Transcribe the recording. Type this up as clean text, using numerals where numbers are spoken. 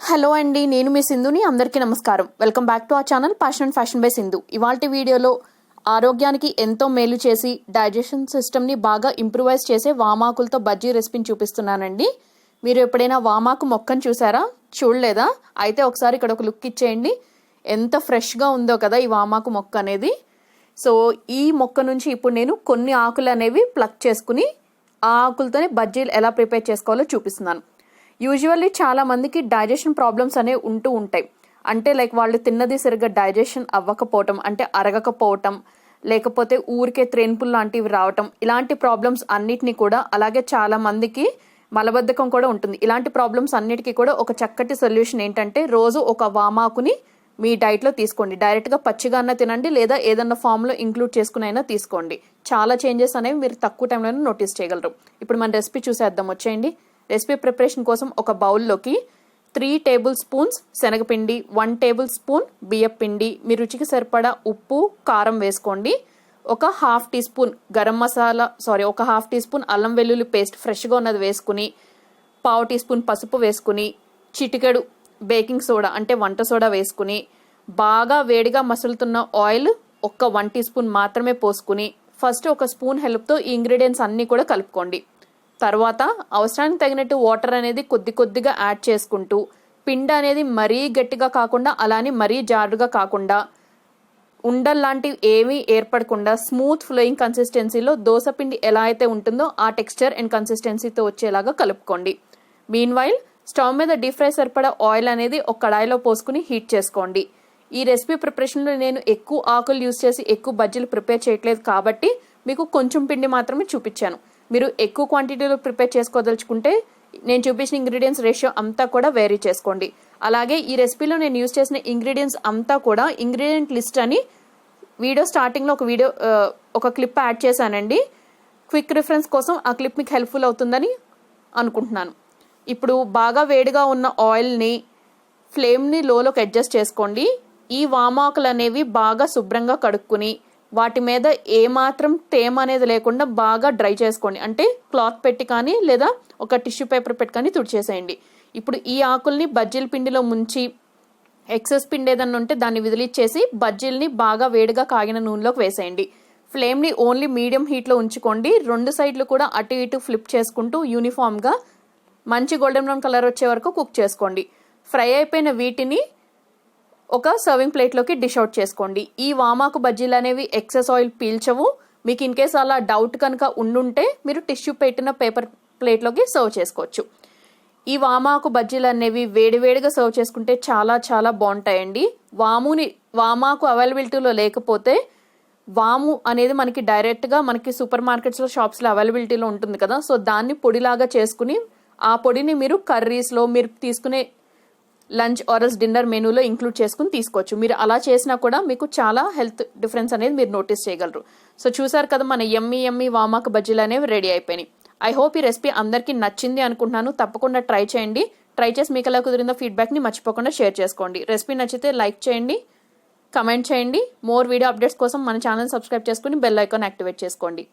Hello అండి, నేను మీ సింధుని. అందరికీ నమస్కారం. Welcome back to our channel passion and fashion by Sindhu. ఇవాల్టి వీడియోలో ఆరోగ్యానికి ఎంతో మేలు చేసి డైజెషన్ సిస్టమ్ని బాగా ఇంప్రూవైజ్ చేసే వామాకులతో బజ్జీ రెసిపీని చూపిస్తున్నానండి. మీరు ఎప్పుడైనా వామాకు మొక్కను చూసారా? చూడలేదా? అయితే ఒకసారి ఇక్కడ ఒక లుక్ ఇచ్చేయండి. ఎంత ఫ్రెష్గా ఉందో కదా ఈ వామాకు మొక్క అనేది. సో ఈ మొక్క నుంచి ఇప్పుడు నేను కొన్ని ఆకులు అనేవి ప్లక్ చేసుకుని ఆ ఆకులతోనే బజ్జీలు ఎలా ప్రిపేర్ చేసుకోవాలో చూపిస్తున్నాను. యూజువల్లీ చాలా మందికి డైజెషన్ ప్రాబ్లమ్స్ అనేవి ఉంటూ ఉంటాయి. అంటే లైక్ వాళ్ళు తిన్నది సరిగ్గా డైజెషన్ అవ్వకపోవటం, అంటే అరగకపోవటం, లేకపోతే ఊరికే త్రేన్పులు లాంటివి రావటం, ఇలాంటి ప్రాబ్లమ్స్ అన్నిటినీ కూడా, అలాగే చాలా మందికి మలబద్ధకం కూడా ఉంటుంది. ఇలాంటి ప్రాబ్లమ్స్ అన్నిటికీ కూడా ఒక చక్కటి సొల్యూషన్ ఏంటంటే రోజు ఒక వామాకుని మీ డైట్లో తీసుకోండి. డైరెక్ట్గా పచ్చిగా అన్న తినండి, లేదా ఏదన్నా ఫామ్లో ఇంక్లూడ్ చేసుకుని అయినా తీసుకోండి. చాలా చేంజెస్ అనేవి మీరు తక్కువ టైంలోనే నోటీస్ చేయగలరు. ఇప్పుడు మన రెసిపీ చూసేద్దాం, వచ్చేయండి. రెసిపీ ప్రిపరేషన్ కోసం ఒక బౌల్లోకి 3 టేబుల్ స్పూన్స్ శనగపిండి, 1 టేబుల్ స్పూన్ బియ్యపిండి, మీ రుచికి సరిపడా ఉప్పు, కారం వేసుకోండి. ఒక హాఫ్ టీ స్పూన్ ఒక హాఫ్ టీ స్పూన్ అల్లం వెల్లుల్లి పేస్ట్ ఫ్రెష్గా ఉన్నది వేసుకుని, పావు టీ స్పూన్ పసుపు వేసుకుని, చిటికెడు బేకింగ్ సోడా అంటే వంట సోడా వేసుకుని, బాగా వేడిగా మసులుతున్న ఆయిల్ 1 టీ స్పూన్ మాత్రమే పోసుకుని, ఫస్ట్ ఒక స్పూన్ హెల్ప్తో ఈ ఇంగ్రీడియంట్స్ అన్నీ కూడా కలుపుకోండి. తర్వాత అవసరానికి తగినట్టు వాటర్ అనేది కొద్దిగా యాడ్ చేసుకుంటూ, పిండి అనేది మరీ గట్టిగా కాకుండా అలానే మరీ జారుగా కాకుండా, ఉండల్లాంటివి ఏమీ ఏర్పడకుండా స్మూత్ ఫ్లోయింగ్ కన్సిస్టెన్సీలో దోసపిండి ఎలా అయితే ఉంటుందో ఆ టెక్స్చర్ అండ్ కన్సిస్టెన్సీతో వచ్చేలాగా కలుపుకోండి. మీన్వైల్ స్టవ్ మీద డీప్ ఫ్రై సరిపడా ఆయిల్ అనేది ఒక కడాయిలో పోసుకుని హీట్ చేసుకోండి. ఈ రెసిపీ ప్రిపరేషన్లో నేను ఎక్కువ ఆకులు యూజ్ చేసి ఎక్కువ బజ్జీలు ప్రిపేర్ చేయట్లేదు కాబట్టి మీకు కొంచెం పిండి మాత్రమే చూపించాను. మీరు ఎక్కువ క్వాంటిటీలో ప్రిపేర్ చేసుకోదలుచుకుంటే నేను చూపించిన ఇంగ్రీడియంట్స్ రేషియో అంతా కూడా వేరీ చేసుకోండి. అలాగే ఈ రెసిపీలో నేను యూజ్ చేసిన ఇంగ్రీడియంట్స్ అంతా కూడా ఇంగ్రీడియంట్ లిస్ట్ అని వీడియో స్టార్టింగ్లో ఒక క్లిప్ యాడ్ చేశానండి. క్విక్ రిఫరెన్స్ కోసం ఆ క్లిప్ మీకు హెల్ప్ఫుల్ అవుతుందని అనుకుంటున్నాను. ఇప్పుడు బాగా వేడిగా ఉన్న ఆయిల్ని ఫ్లేమ్ని లోలోకి అడ్జస్ట్ చేసుకోండి. ఈ వామాకులు అనేవి బాగా శుభ్రంగా కడుక్కుని వాటి మీద ఏమాత్రం తేమ అనేది లేకుండా బాగా డ్రై చేసుకోండి. అంటే క్లాత్ పెట్టి కానీ లేదా ఒక టిష్యూ పేపర్ పెట్టి కానీ తుడిచేసేయండి. ఇప్పుడు ఈ ఆకుల్ని బజ్జీల పిండిలో ముంచి ఎక్సెస్ పిండి ఏదన్నా ఉంటే దాన్ని విదిలిచ్చేసి బజ్జీల్ని బాగా వేడిగా కాగిన నూనెలోకి వేసేయండి. ఫ్లేమ్ని ఓన్లీ మీడియం హీట్లో ఉంచుకోండి. 2 సైడ్లు కూడా అటు ఇటు ఫ్లిప్ చేసుకుంటూ యూనిఫామ్గా మంచి గోల్డెన్ బ్రౌన్ కలర్ వచ్చే వరకు కుక్ చేసుకోండి. ఫ్రై అయిపోయిన వీటిని ఒక సర్వింగ్ ప్లేట్లోకి డిష్ అవుట్ చేసుకోండి. ఈ వామాకు బజ్జీలు అనేవి ఎక్సెస్ ఆయిల్ పీల్చవు. మీకు ఇన్ కేస్ అలా డౌట్ కనుక ఉండుంటే మీరు టిష్యూ పెట్టిన పేపర్ ప్లేట్లోకి సర్వ్ చేసుకోవచ్చు. ఈ వామాకు బజ్జీలు అనేవి వేడివేడిగా సర్వ్ చేసుకుంటే చాలా చాలా బాగుంటాయండి. వామాకు అవైలబిలిటీలో లేకపోతే వాము అనేది మనకి డైరెక్ట్గా మనకి సూపర్ మార్కెట్స్లో షాప్స్లో అవైలబిలిటీలో ఉంటుంది కదా. సో దాన్ని పొడిలాగా చేసుకుని ఆ పొడిని మీరు కర్రీస్లో మీరు తీసుకునే లంచ్ ఆర్ఎల్స్ డిన్నర్ మెనూలో ఇంక్లూడ్ చేసుకుని తీసుకోవచ్చు. మీరు అలా చేసినా కూడా మీకు చాలా హెల్త్ డిఫరెన్స్ అనేది మీరు నోటీస్ చేయగలరు. సో చూసారు కదా, మన యమ్మీ వామాకు బజ్జీలు అనేవి రెడీ అయిపోయినాయి. ఐ హోప్ ఈ రెసిపీ అందరికీ నచ్చింది అనుకుంటున్నాను. తప్పకుండా ట్రై చేయండి. ట్రై చేసి మీకు ఎలా కుదిరిందో ఫీడ్బ్యాక్ని మర్చిపోకుండా షేర్ చేసుకోండి. రెసిపీ నచ్చితే లైక్ చేయండి, కమెంట్ చేయండి. మోర్ వీడియో అప్డేట్స్ కోసం మన ఛానల్ సబ్స్క్రైబ్ చేసుకుని బెల్ ఐకాన్ యాక్టివేట్ చేసుకోండి.